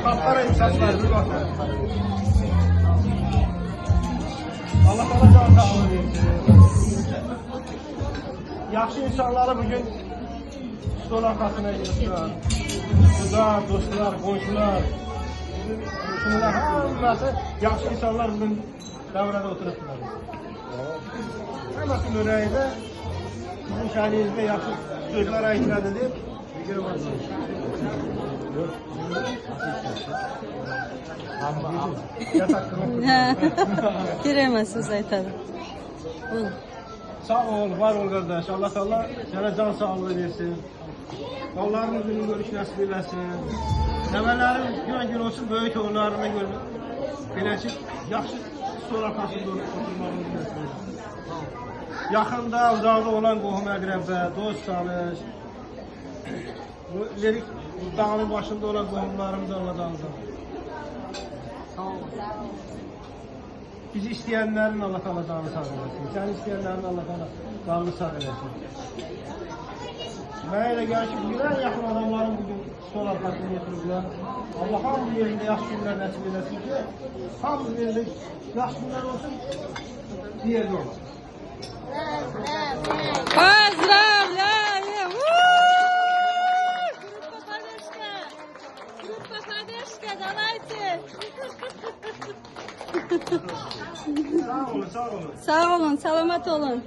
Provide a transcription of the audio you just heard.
Kaplara insanlar bir bakın. Allah sana can sağlığı versin. Yaxşı insanları bugün stol arkasına yığışdılar. Kızlar, dostlar, qonşular, şunlar hamısı yaxşı insanlar bugün davrada oturublar. Həməsinin ürəyində bizim şəhərimizdə yaxşı sözlər aytılır deyib. Giremezsiniz aytadım. Sağ ol, var ol kardeş. Allah Allah sana can sağlığı versin. Allah'ın günün görüş nasip eylesin. Nəvələrin gün gün olsun, böyük oğullarına görə beləçik yaxşı stol arxasında oturmağını nasip eylesin. Yaxında, uzaqda olan qohum əqrəbə, dost tanış, bu lirik dağın başında olan qohumlarımız Allah'dan bizi isteyenlerin Allah Teala canını sağ eylesin. Sen isteyenlerin Allah Teala canını sağ eylesin. Mənə elə gəlir ki, bilən yaxın adamların bugün stol arxasını getiriblər. Allah hamı yerində yaxşı günlər nəsib eləsin ki, hamı yerində yaxşı günlər olsun, bir yerdə olsun. Поздравляем! Группа поддержка, давайте! Sağ olun, sağ olun. Sağ olun, selamet olun.